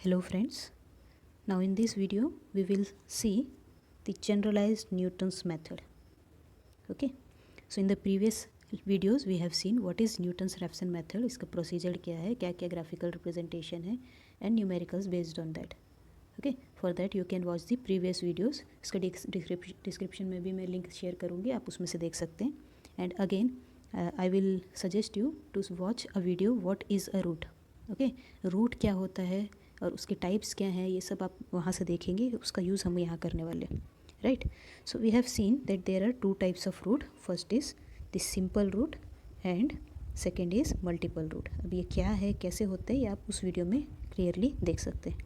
Hello friends, now in this video we will see the generalized Newton's method. Okay, so in the previous videos we have seen what is Newton's-Raphson method, इसका procedure क्या है, क्या क्या graphical representation है and numericals based on that. Okay, for that you can watch the previous videos. इसका description में भी मैं link share करूँगी, आप उसमें से देख सकते हैं. And again I will suggest you to watch a video what is a root. Okay, root क्या होता है और उसके टाइप्स क्या हैं, ये सब आप वहाँ से देखेंगे, उसका यूज़ हम यहाँ करने वाले हैं. Right, so we have seen that there are two types of root. First is the simple root and second is multiple root. अब ये क्या है, कैसे होते हैं, ये आप उस वीडियो में क्लियरली देख सकते हैं.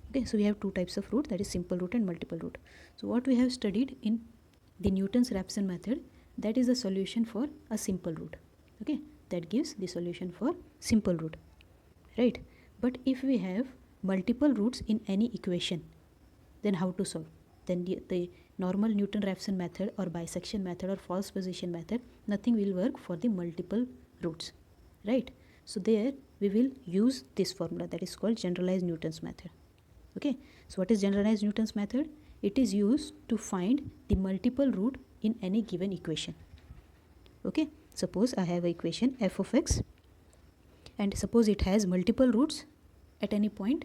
Okay, so we have two types of root, that is simple root and multiple root. So what we have studied in the Newton's-Raphson method, that is the solution for a simple root. Okay, that gives the solution for simple root, right? But if we have multiple roots in any equation, then how to solve? Then the normal Newton-Raphson method or bisection method or false position method, nothing will work for the multiple roots, right? So there we will use this formula that is called generalized Newton's method. Okay, so what is generalized Newton's method? It is used to find the multiple root in any given equation. Okay, suppose I have an equation f of x and suppose it has multiple roots at any point,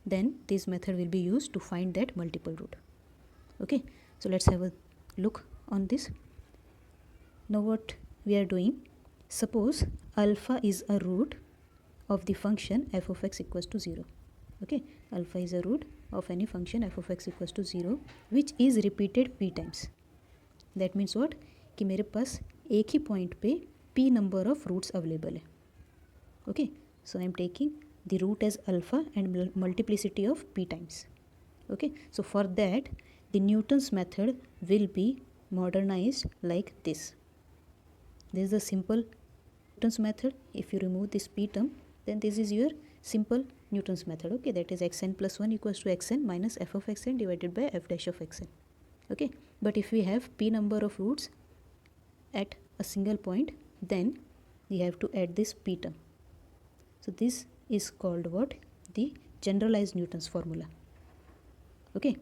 then this method will be used to find that multiple root. Okay, so let's have a look on this. Now what we are doing, suppose alpha is a root of the function f of x equals to 0. Okay, alpha is a root of any function f of x equals to 0 which is repeated p times. That means what, कि मेरे पास एक ही point पे p number of roots available है. Okay, so I am taking the root as alpha and multiplicity of p times. Okay, so for that the Newton's method will be modernized like this. This is the simple Newton's method. If you remove this p term, then this is your simple Newton's method. Okay, that is xn plus 1 equals to xn minus f of xn divided by f dash of xn. Okay, but if we have p number of roots at a single point, then we have to add this p term. So this is called what? The generalized Newton's formula. Okay,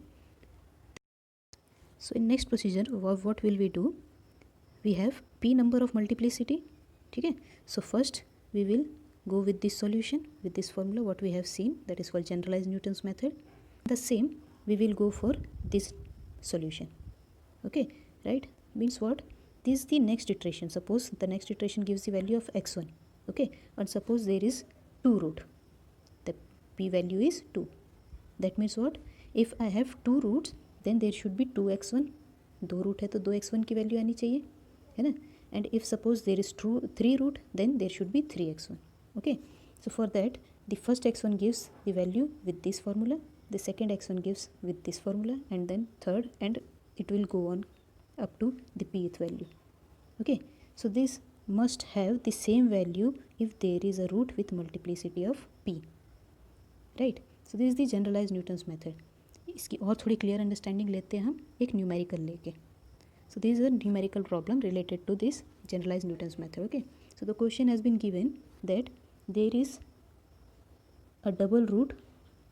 so in next procedure what will we do? We have p number of multiplicity. Okay, so first we will go with this solution with this formula what we have seen, that is called generalized Newton's method. The same we will go for this solution. Okay, right, means what, this is the next iteration. Suppose the next iteration gives the value of x1. Okay, and suppose there is 2 root, the p value is 2. That means what, if I have 2 roots then there should be 2x1. 2 root है तो 2x1 की value आनी चाहिए, है ना. And if suppose there is 3 root, then there should be 3x1. Okay, so for that the first x1 gives the value with this formula, the second x1 gives with this formula, and then third, and it will go on up to the pth value. Okay, so this must have the same value if there is a root with multiplicity of p, right? So this is the generalized Newton's method. इसकी और थोड़ी clear understanding लेते हैं हम एक numerical लेके. So this is a numerical problem related to this generalized Newton's method. Okay, so the question has been given that there is a double root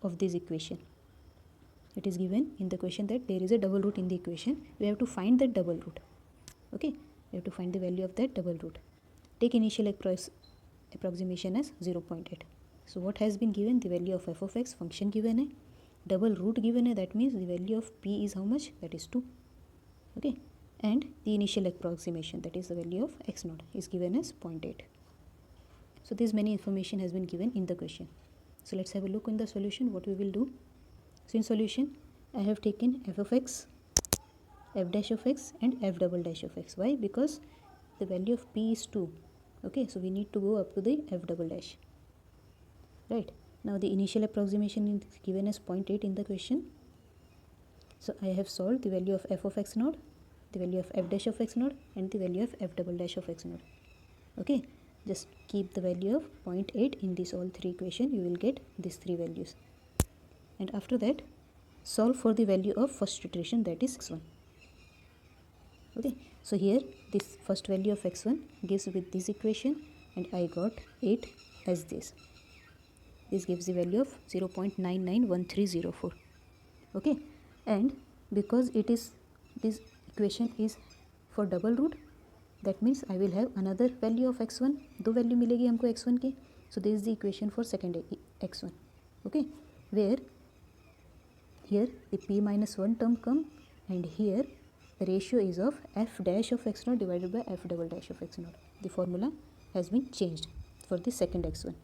of this equation. It is given in the question that there is a double root in the equation. We have to find that double root. Okay, we have to find the value of that double root. Take initial approximation as 0.8. So what has been given? The value of f of x function given है, double root given है, that means the value of p is how much? That is 2. Okay, and the initial approximation, that is the value of x naught, is given as 0.8. So this many information has been given in the question. So let's have a look in the solution what we will do. So in solution I have taken f of x, f dash of x and f double dash of x. Why? Because the value of p is 2. Okay, so we need to go up to the f double dash, right? Now the initial approximation is given as 0.8 in the question. So I have solved the value of f of x naught, the value of f dash of x naught, and the value of f double dash of x naught. Okay, just keep the value of 0.8 in these all three equation, you will get these three values. And after that solve for the value of first iteration, that is x1. Okay, so here this first value of x1 gives with this equation and I got 8 as this. this gives the value of 0.991304. Okay, and because it is, this equation is for double root, that means I will have another value of x1, दो value मिलेगी हमको x1 की. So this is the equation for second x1. Okay, where here the p minus 1 term come, and here the ratio is of f dash of x0 divided by f double dash of x0. The formula has been changed for the second x1.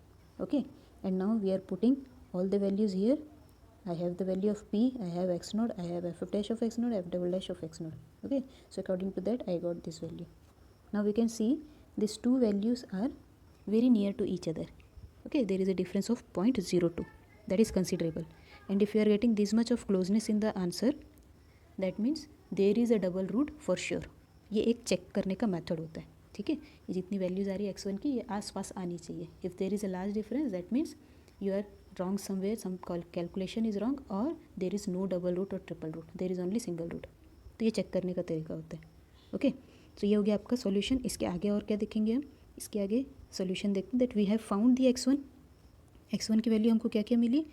Okay, and now we are putting all the values here. I have the value of p, I have x0, I have f dash of x0, f double dash of x0. Okay, so according to that I got this value. Now we can see these two values are very near to each other. Okay, there is a difference of 0.02, that is considerable. And if you are getting this much of closeness in the answer, that means there is a double root for sure. ये एक check करने का method होता है. ठीक है, ये जितनी वैल्यूज़ आ रही है x1 की, ये आस पास आनी चाहिए. If there is a large difference, that means you are wrong somewhere, some calculation is wrong, or there is no double root or triple root, there is only single root. तो ये check करने का तरीका होता है. Okay, तो ये हो गया आपका सॉल्यूशन. इसके आगे और क्या देखेंगे हम? इसके आगे सॉल्यूशन देखते हैं. That we have found the x1 की वैल्यू हमको क्या क्या मिली?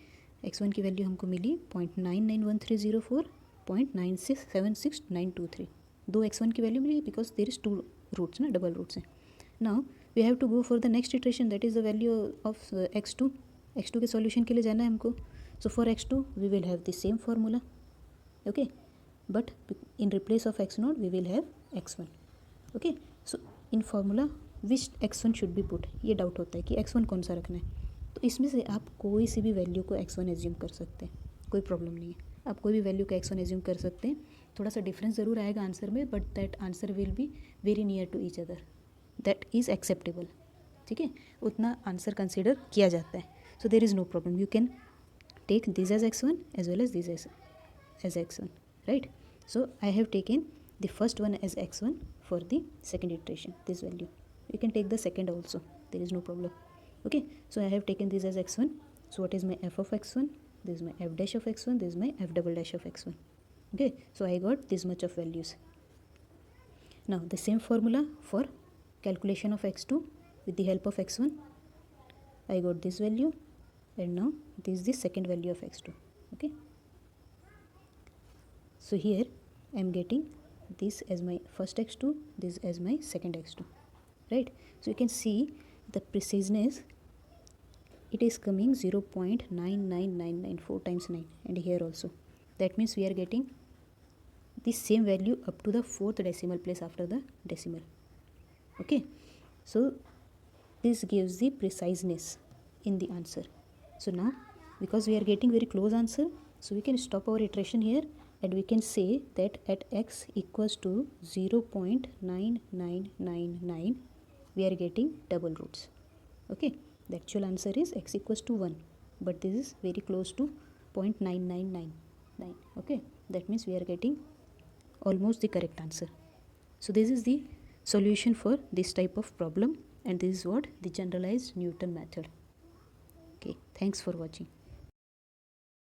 x1 की वैल्यू हमको मिली 0.991304, 0.9676923. दो x1 की वैल्यू मिली because there is two roots ना, डबल रूट्स हैं. Now we have to go for the next iteration, that is the value of x2. x2 के सॉल्यूशन के लिए जाना है हमको. So for x2 we will have the same formula. Okay, but in replace of x0 we will have x1. Okay, so in formula which x1 should be put, ये doubt होता है कि x1 कौन सा रखना है. तो इसमें से आप कोई सी भी वैल्यू को x1 एज्यूम कर सकते हैं, कोई प्रॉब्लम नहीं है. आप कोई भी वैल्यू का x1 एज्यूम कर सकते हैं. थोड़ा सा डिफरेंस ज़रूर आएगा आंसर में, but that answer will be very near to each other, that is acceptable. ठीक है, उतना आंसर कंसिडर किया जाता है. So there is no problem, you can take this as x1 as well as this as x1, right. So I have taken the first one as x1 for the second iteration, this value. You can take the second also, there is no problem. Okay, so I have taken this as x1. So what is my f of x1? This is my f dash of x1, this is my f double dash of x1. Okay, so I got this much of values. Now the same formula for calculation of x2 with the help of x1. I got this value, and now this is the second value of x2. Okay, so here I am getting this as my first x2, this as my second x2, right. So you can see the preciseness, it is coming 0.9999, 4 times 9, and here also. That means we are getting the same value up to the fourth decimal place after the decimal. Okay, so this gives the preciseness in the answer. So now because we are getting very close answer, so we can stop our iteration here, and we can say that at x equals to 0.9999 we are getting double roots. Okay, the actual answer is x equals to 1, but this is very close to 0.9999. Okay, that means we are getting almost the correct answer. So this is the solution for this type of problem, and this is what the generalized Newton method. Okay, thanks for watching.